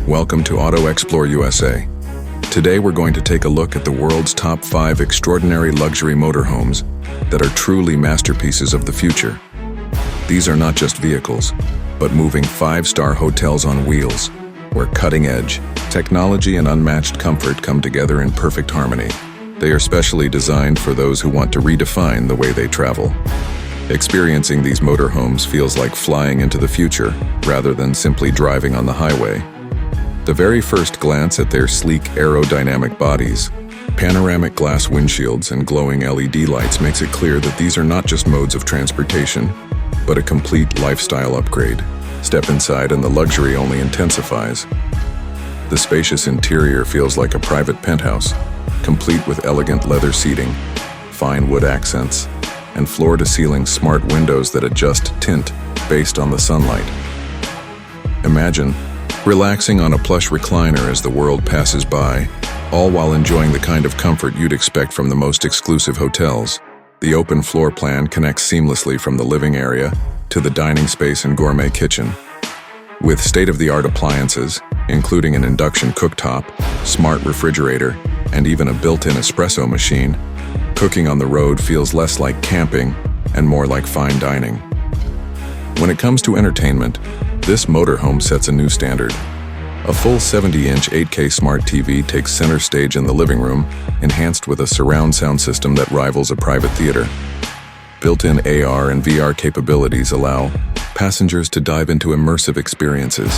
Welcome to Auto Xplore USA. Today we're going to take a look at the world's top 5 extraordinary luxury motorhomes that are truly masterpieces of the future. These are not just vehicles, but moving 5-star hotels on wheels, where cutting-edge technology and unmatched comfort come together in perfect harmony. They are specially designed for those who want to redefine the way they travel. Experiencing these motorhomes feels like flying into the future rather than simply driving on the highway. The very first glance at their sleek aerodynamic bodies, panoramic glass windshields, and glowing LED lights makes it clear that these are not just modes of transportation, but a complete lifestyle upgrade. Step inside and the luxury only intensifies. The spacious interior feels like a private penthouse, complete with elegant leather seating, fine wood accents, and floor-to-ceiling smart windows that adjust tint based on the sunlight. Imagine relaxing on a plush recliner as the world passes by, all while enjoying the kind of comfort you'd expect from the most exclusive hotels. The open floor plan connects seamlessly from the living area to the dining space and gourmet kitchen. With state-of-the-art appliances, including an induction cooktop, smart refrigerator, and even a built-in espresso machine, cooking on the road feels less like camping and more like fine dining. When it comes to entertainment, this motorhome sets a new standard. A full 70-inch 8K smart TV takes center stage in the living room, enhanced with a surround sound system that rivals a private theater. Built-in AR and VR capabilities allow passengers to dive into immersive experiences,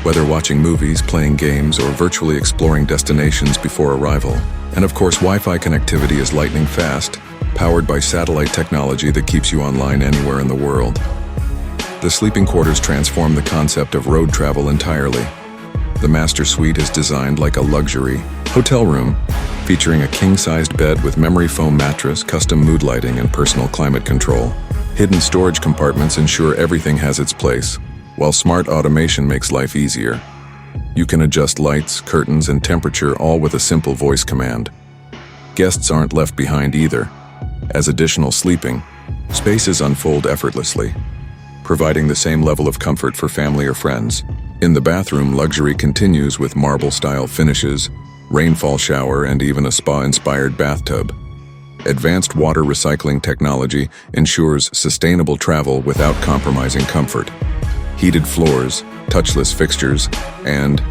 whether watching movies, playing games, or virtually exploring destinations before arrival. And of course, Wi-Fi connectivity is lightning fast, powered by satellite technology that keeps you online anywhere in the world. The sleeping quarters transform the concept of road travel entirely. The master suite is designed like a luxury hotel room, featuring a king-sized bed with memory foam mattress, custom mood lighting, and personal climate control. Hidden storage compartments ensure everything has its place, while smart automation makes life easier. You can adjust lights, curtains, and temperature all with a simple voice command. Guests aren't left behind either, as additional sleeping spaces unfold effortlessly, providing the same level of comfort for family or friends. In the bathroom, luxury continues with marble-style finishes, rainfall shower, and even a spa-inspired bathtub. Advanced water recycling technology ensures sustainable travel without compromising comfort. Heated floors, touchless fixtures, and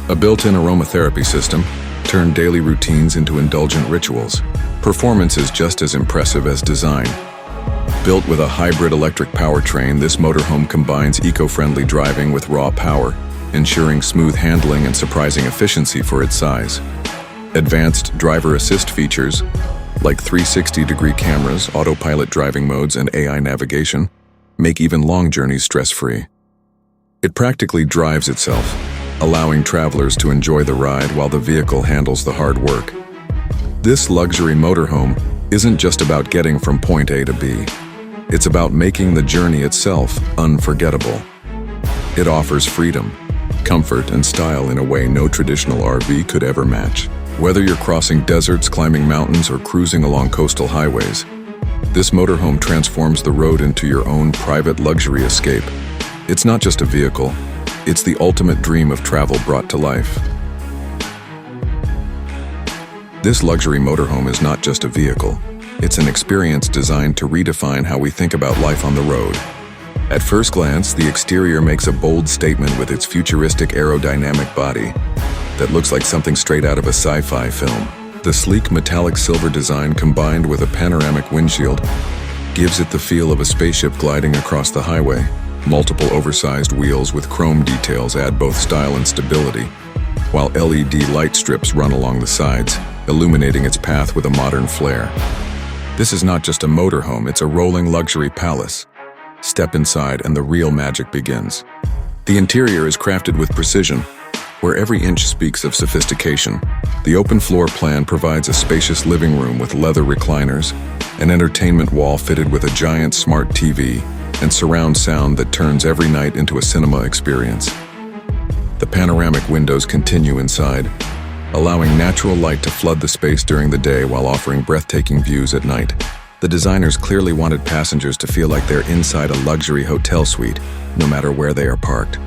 a built-in aromatherapy system turn daily routines into indulgent rituals. Performance is just as impressive as design. Built with a hybrid electric powertrain, this motorhome combines eco-friendly driving with raw power, ensuring smooth handling and surprising efficiency for its size. Advanced driver assist features, like 360-degree cameras, autopilot driving modes, and AI navigation, make even long journeys stress-free. It practically drives itself, allowing travelers to enjoy the ride while the vehicle handles the hard work. This luxury motorhome isn't just about getting from point A to B. It's about making the journey itself unforgettable. It offers freedom, comfort, and style in a way no traditional RV could ever match. Whether you're crossing deserts, climbing mountains, or cruising along coastal highways, this motorhome transforms the road into your own private luxury escape. It's not just a vehicle, it's the ultimate dream of travel brought to life. This luxury motorhome is not just a vehicle, it's an experience designed to redefine how we think about life on the road. At first glance, the exterior makes a bold statement with its futuristic aerodynamic body that looks like something straight out of a sci-fi film. The sleek metallic silver design combined with a panoramic windshield gives it the feel of a spaceship gliding across the highway. Multiple oversized wheels with chrome details add both style and stability, while LED light strips run along the sides, illuminating its path with a modern flair. This is not just a motorhome, it's a rolling luxury palace. Step inside and the real magic begins. The interior is crafted with precision, where every inch speaks of sophistication. The open floor plan provides a spacious living room with leather recliners, an entertainment wall fitted with a giant smart TV, and surround sound that turns every night into a cinema experience. The panoramic windows continue inside, allowing natural light to flood the space during the day while offering breathtaking views at night. The designers clearly wanted passengers to feel like they're inside a luxury hotel suite, no matter where they are parked.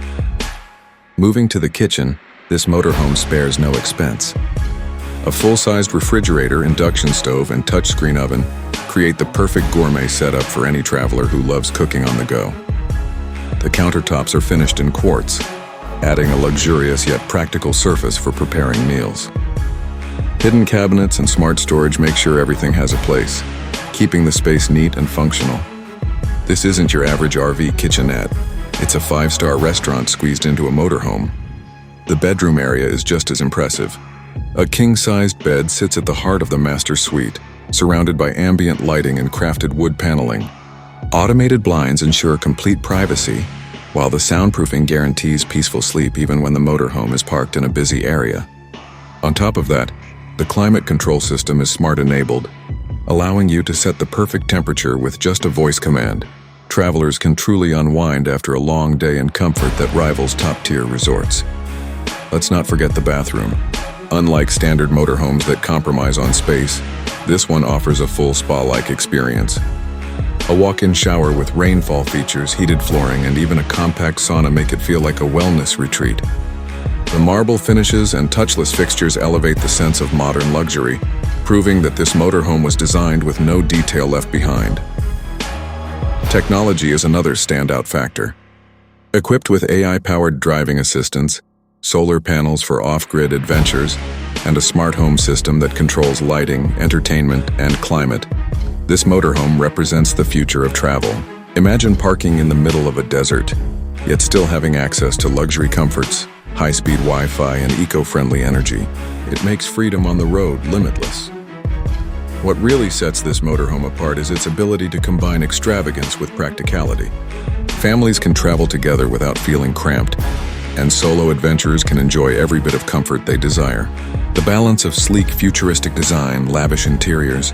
Moving to the kitchen, this motorhome spares no expense. A full-sized refrigerator, induction stove, and touchscreen oven create the perfect gourmet setup for any traveler who loves cooking on the go. The countertops are finished in quartz, adding a luxurious yet practical surface for preparing meals. Hidden cabinets and smart storage make sure everything has a place, keeping the space neat and functional. This isn't your average RV kitchenette. It's a 5-star restaurant squeezed into a motorhome. The bedroom area is just as impressive. A king-sized bed sits at the heart of the master suite, surrounded by ambient lighting and crafted wood paneling. Automated blinds ensure complete privacy, while the soundproofing guarantees peaceful sleep even when the motorhome is parked in a busy area. On top of that, the climate control system is smart-enabled, allowing you to set the perfect temperature with just a voice command. Travelers can truly unwind after a long day in comfort that rivals top-tier resorts. Let's not forget the bathroom. Unlike standard motorhomes that compromise on space, this one offers a full spa-like experience. A walk-in shower with rainfall features, heated flooring, and even a compact sauna make it feel like a wellness retreat. The marble finishes and touchless fixtures elevate the sense of modern luxury, proving that this motorhome was designed with no detail left behind. Technology is another standout factor. Equipped with AI-powered driving assistance, solar panels for off-grid adventures, and a smart home system that controls lighting, entertainment, and climate, this motorhome represents the future of travel. Imagine parking in the middle of a desert, yet still having access to luxury comforts, high-speed Wi-Fi, and eco-friendly energy. It makes freedom on the road limitless. What really sets this motorhome apart is its ability to combine extravagance with practicality. Families can travel together without feeling cramped, and solo adventurers can enjoy every bit of comfort they desire. The balance of sleek, futuristic design, lavish interiors,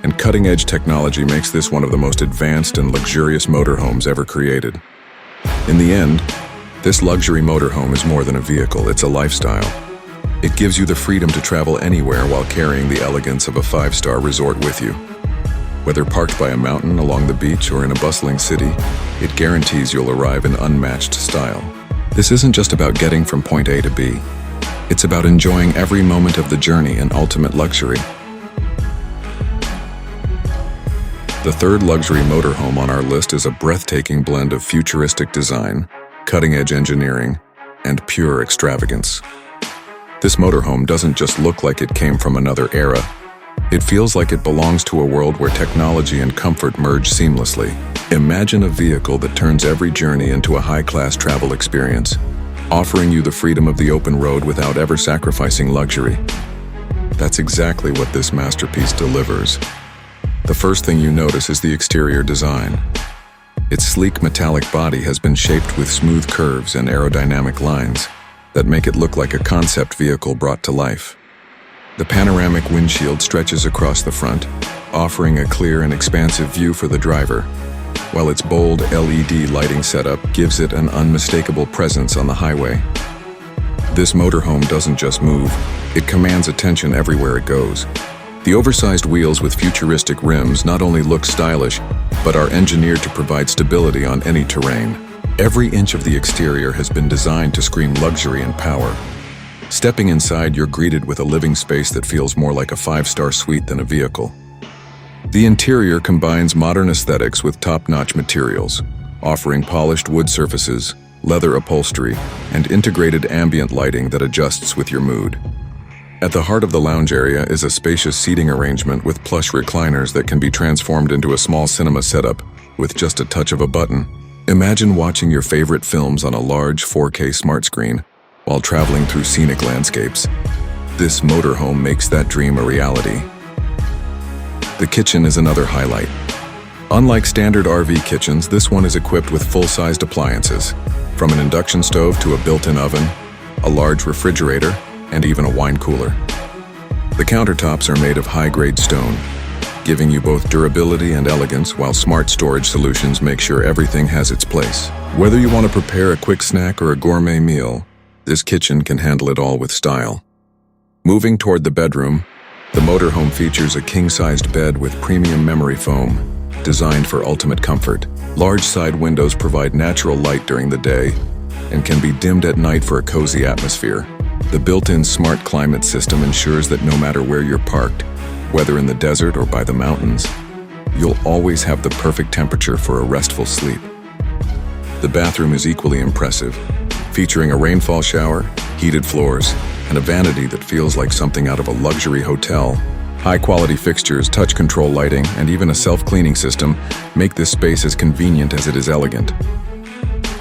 and cutting-edge technology makes this one of the most advanced and luxurious motorhomes ever created. In the end, this luxury motorhome is more than a vehicle, it's a lifestyle. It gives you the freedom to travel anywhere while carrying the elegance of a 5-star resort with you. Whether parked by a mountain, along the beach, or in a bustling city, it guarantees you'll arrive in unmatched style. This isn't just about getting from point A to B. It's about enjoying every moment of the journey in ultimate luxury. The third luxury motorhome on our list is a breathtaking blend of futuristic design, cutting-edge engineering, and pure extravagance. This motorhome doesn't just look like it came from another era. It feels like it belongs to a world where technology and comfort merge seamlessly. Imagine a vehicle that turns every journey into a high-class travel experience, offering you the freedom of the open road without ever sacrificing luxury. That's exactly what this masterpiece delivers. The first thing you notice is the exterior design. Its sleek metallic body has been shaped with smooth curves and aerodynamic lines that make it look like a concept vehicle brought to life. The panoramic windshield stretches across the front, offering a clear and expansive view for the driver, while its bold LED lighting setup gives it an unmistakable presence on the highway. This motorhome doesn't just move, it commands attention everywhere it goes. The oversized wheels with futuristic rims not only look stylish, but are engineered to provide stability on any terrain. Every inch of the exterior has been designed to scream luxury and power. Stepping inside, you're greeted with a living space that feels more like a 5-star suite than a vehicle. The interior combines modern aesthetics with top-notch materials, offering polished wood surfaces, leather upholstery, and integrated ambient lighting that adjusts with your mood. At the heart of the lounge area is a spacious seating arrangement with plush recliners that can be transformed into a small cinema setup with just a touch of a button. Imagine watching your favorite films on a large 4K smart screen while traveling through scenic landscapes. This motorhome makes that dream a reality. The kitchen is another highlight. Unlike standard RV kitchens, this one is equipped with full-sized appliances, from an induction stove to a built-in oven, a large refrigerator, and even a wine cooler. The countertops are made of high-grade stone, giving you both durability and elegance, while smart storage solutions make sure everything has its place. Whether you want to prepare a quick snack or a gourmet meal, this kitchen can handle it all with style. Moving toward the bedroom, the motorhome features a king-sized bed with premium memory foam, designed for ultimate comfort. Large side windows provide natural light during the day and can be dimmed at night for a cozy atmosphere. The built-in smart climate system ensures that no matter where you're parked, whether in the desert or by the mountains, you'll always have the perfect temperature for a restful sleep. The bathroom is equally impressive, featuring a rainfall shower, heated floors, and a vanity that feels like something out of a luxury hotel. High-quality fixtures, touch control lighting, and even a self-cleaning system make this space as convenient as it is elegant.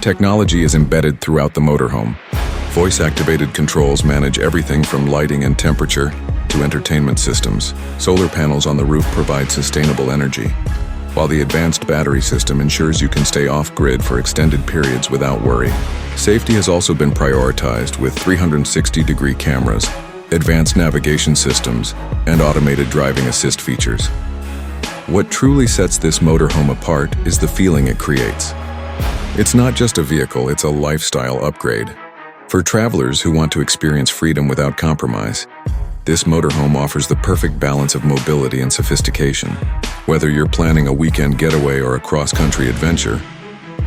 Technology is embedded throughout the motorhome. Voice-activated controls manage everything from lighting and temperature to entertainment systems. Solar panels on the roof provide sustainable energy, while the advanced battery system ensures you can stay off-grid for extended periods without worry. Safety has also been prioritized with 360-degree cameras, advanced navigation systems, and automated driving assist features. What truly sets this motorhome apart is the feeling it creates. It's not just a vehicle, it's a lifestyle upgrade. For travelers who want to experience freedom without compromise, this motorhome offers the perfect balance of mobility and sophistication. Whether you're planning a weekend getaway or a cross-country adventure,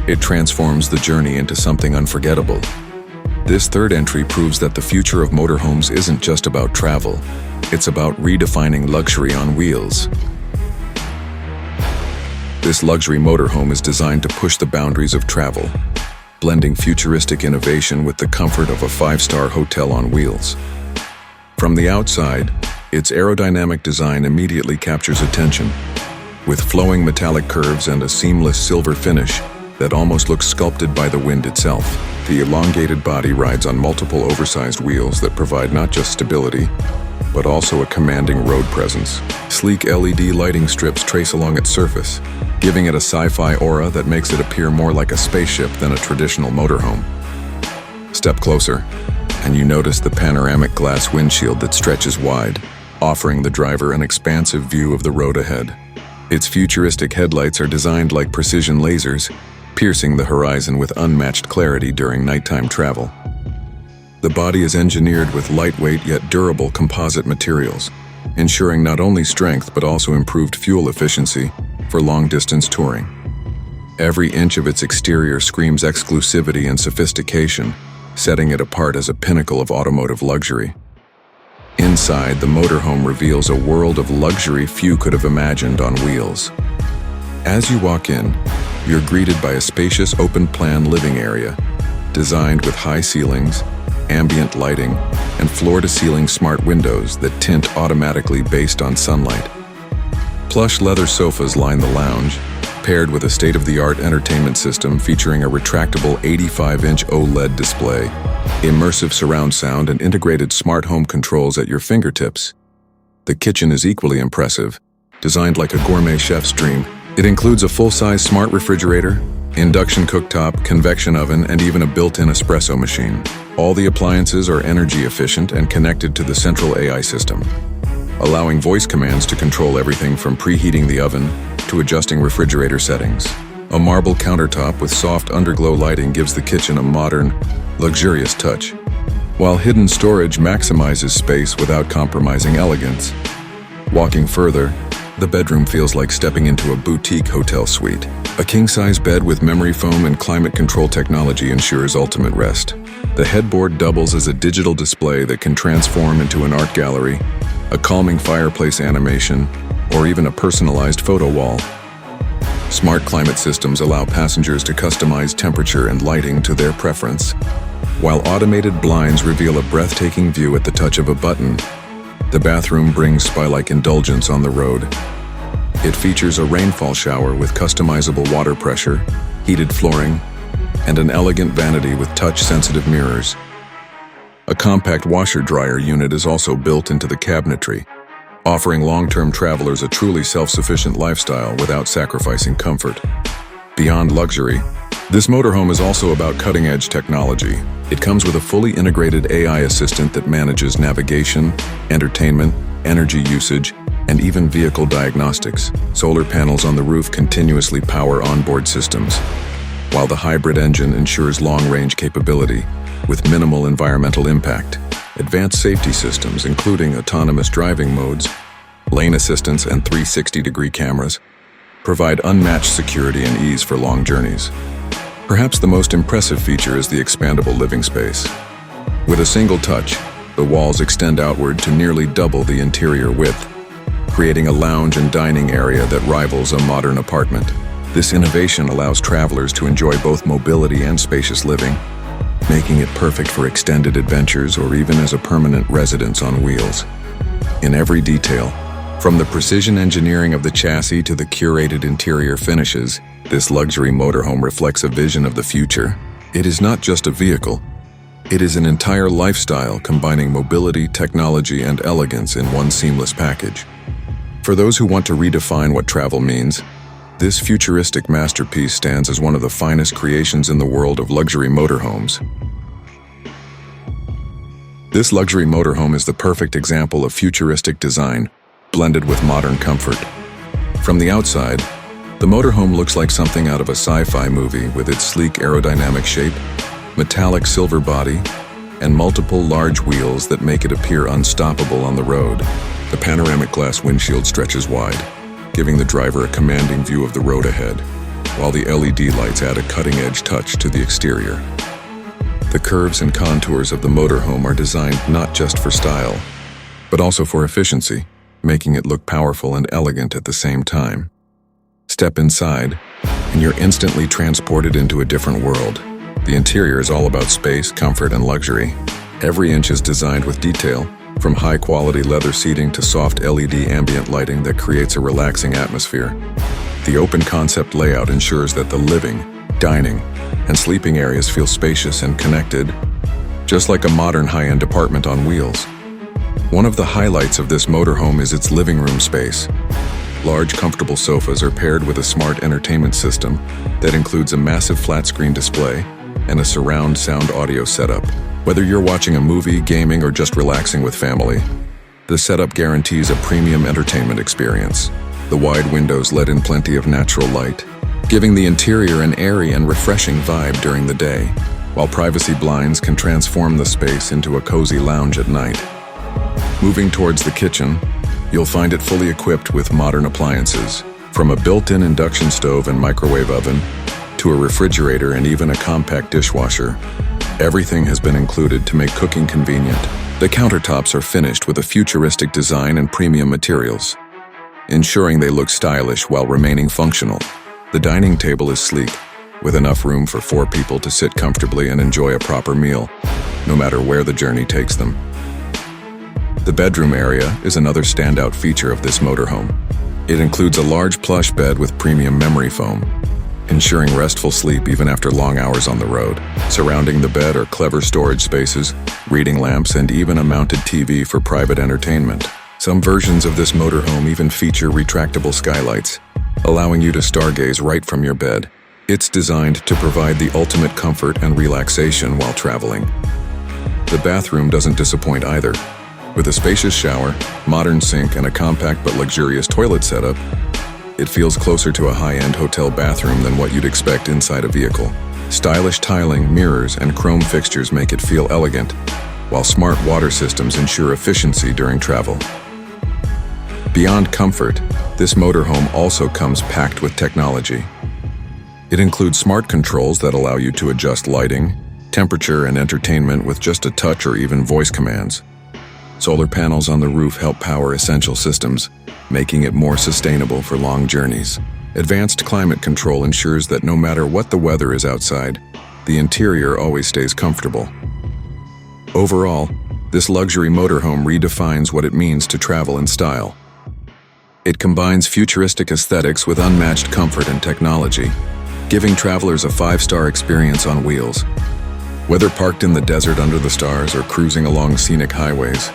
it transforms the journey into something unforgettable. This third entry proves that the future of motorhomes isn't just about travel, it's about redefining luxury on wheels. This luxury motorhome is designed to push the boundaries of travel, blending futuristic innovation with the comfort of a five-star hotel on wheels. From the outside, its aerodynamic design immediately captures attention, with flowing metallic curves and a seamless silver finish that almost looks sculpted by the wind itself. The elongated body rides on multiple oversized wheels that provide not just stability, but also a commanding road presence. Sleek LED lighting strips trace along its surface, giving it a sci-fi aura that makes it appear more like a spaceship than a traditional motorhome. Step closer, and you notice the panoramic glass windshield that stretches wide, offering the driver an expansive view of the road ahead. Its futuristic headlights are designed like precision lasers, piercing the horizon with unmatched clarity during nighttime travel. The body is engineered with lightweight yet durable composite materials, ensuring not only strength but also improved fuel efficiency for long-distance touring. Every inch of its exterior screams exclusivity and sophistication, setting it apart as a pinnacle of automotive luxury. Inside, the motorhome reveals a world of luxury few could have imagined on wheels. As you walk in, you're greeted by a spacious open-plan living area, designed with high ceilings, ambient lighting, and floor-to-ceiling smart windows that tint automatically based on sunlight. Plush leather sofas line the lounge, paired with a state-of-the-art entertainment system featuring a retractable 85-inch OLED display, immersive surround sound, and integrated smart home controls at your fingertips. The kitchen is equally impressive, designed like a gourmet chef's dream. It includes a full-size smart refrigerator, induction cooktop, convection oven, and even a built-in espresso machine. All the appliances are energy efficient and connected to the central AI system, allowing voice commands to control everything from preheating the oven to adjusting refrigerator settings. A marble countertop with soft underglow lighting gives the kitchen a modern, luxurious touch, while hidden storage maximizes space without compromising elegance. Walking further, the bedroom feels like stepping into a boutique hotel suite. A king-size bed with memory foam and climate control technology ensures ultimate rest. The headboard doubles as a digital display that can transform into an art gallery, a calming fireplace animation, or even a personalized photo wall. Smart climate systems allow passengers to customize temperature and lighting to their preference, while automated blinds reveal a breathtaking view at the touch of a button. The bathroom brings spa-like indulgence on the road. It features a rainfall shower with customizable water pressure, heated flooring, and an elegant vanity with touch-sensitive mirrors. A compact washer-dryer unit is also built into the cabinetry, offering long-term travelers a truly self-sufficient lifestyle without sacrificing comfort. Beyond luxury, this motorhome is also about cutting-edge technology. It comes with a fully integrated AI assistant that manages navigation, entertainment, energy usage, and even vehicle diagnostics. Solar panels on the roof continuously power onboard systems, while the hybrid engine ensures long-range capability with minimal environmental impact. Advanced safety systems, including autonomous driving modes, lane assistance, and 360-degree cameras, provide unmatched security and ease for long journeys. Perhaps the most impressive feature is the expandable living space. With a single touch, The walls extend outward to nearly double the interior width, creating a lounge and dining area that rivals a modern apartment. This innovation allows travelers to enjoy both mobility and spacious living, making it perfect for extended adventures or even as a permanent residence on wheels. In every detail, from the precision engineering of the chassis to the curated interior finishes, this luxury motorhome reflects a vision of the future. It is not just a vehicle. It is an entire lifestyle combining mobility, technology, and elegance in one seamless package. For those who want to redefine what travel means, this futuristic masterpiece stands as one of the finest creations in the world of luxury motorhomes. This luxury motorhome is the perfect example of futuristic design, blended with modern comfort. From the outside, the motorhome looks like something out of a sci-fi movie with its sleek aerodynamic shape, metallic silver body, and multiple large wheels that make it appear unstoppable on the road. The panoramic glass windshield stretches wide, giving the driver a commanding view of the road ahead, while the LED lights add a cutting-edge touch to the exterior. The curves and contours of the motorhome are designed not just for style, but also for efficiency, making it look powerful and elegant at the same time. Step inside, and you're instantly transported into a different world. The interior is all about space, comfort, and luxury. Every inch is designed with detail, from high-quality leather seating to soft LED ambient lighting that creates a relaxing atmosphere. The open concept layout ensures that the living, dining, and sleeping areas feel spacious and connected, just like a modern high-end apartment on wheels. One of the highlights of this motorhome is its living room space. Large, comfortable sofas are paired with a smart entertainment system that includes a massive flat-screen display and a surround sound audio setup. Whether you're watching a movie, gaming, or just relaxing with family, the setup guarantees a premium entertainment experience. The wide windows let in plenty of natural light, giving the interior an airy and refreshing vibe during the day, while privacy blinds can transform the space into a cozy lounge at night. Moving towards the kitchen, you'll find it fully equipped with modern appliances, from a built-in induction stove and microwave oven to a refrigerator and even a compact dishwasher. Everything has been included to make cooking convenient. The countertops are finished with a futuristic design and premium materials, ensuring they look stylish while remaining functional. The dining table is sleek, with enough room for 4 people to sit comfortably and enjoy a proper meal, no matter where the journey takes them. The bedroom area is another standout feature of this motorhome. It includes a large plush bed with premium memory foam, ensuring restful sleep even after long hours on the road. Surrounding the bed are clever storage spaces, reading lamps, and even a mounted TV for private entertainment. Some versions of this motorhome even feature retractable skylights, allowing you to stargaze right from your bed. It's designed to provide the ultimate comfort and relaxation while traveling. The bathroom doesn't disappoint either. With a spacious shower, modern sink, and a compact but luxurious toilet setup, it feels closer to a high-end hotel bathroom than what you'd expect inside a vehicle. Stylish tiling, mirrors, and chrome fixtures make it feel elegant, while smart water systems ensure efficiency during travel. Beyond comfort, this motorhome also comes packed with technology. It includes smart controls that allow you to adjust lighting, temperature, and entertainment with just a touch or even voice commands. Solar panels on the roof help power essential systems, making it more sustainable for long journeys. Advanced climate control ensures that no matter what the weather is outside, the interior always stays comfortable. Overall, this luxury motorhome redefines what it means to travel in style. It combines futuristic aesthetics with unmatched comfort and technology, giving travelers a 5-star experience on wheels. Whether parked in the desert under the stars or cruising along scenic highways,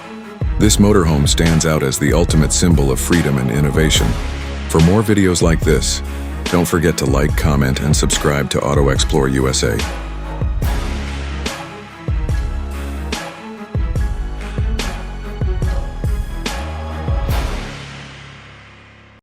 this motorhome stands out as the ultimate symbol of freedom and innovation. For more videos like this, don't forget to like, comment, and subscribe to Auto Xplore USA.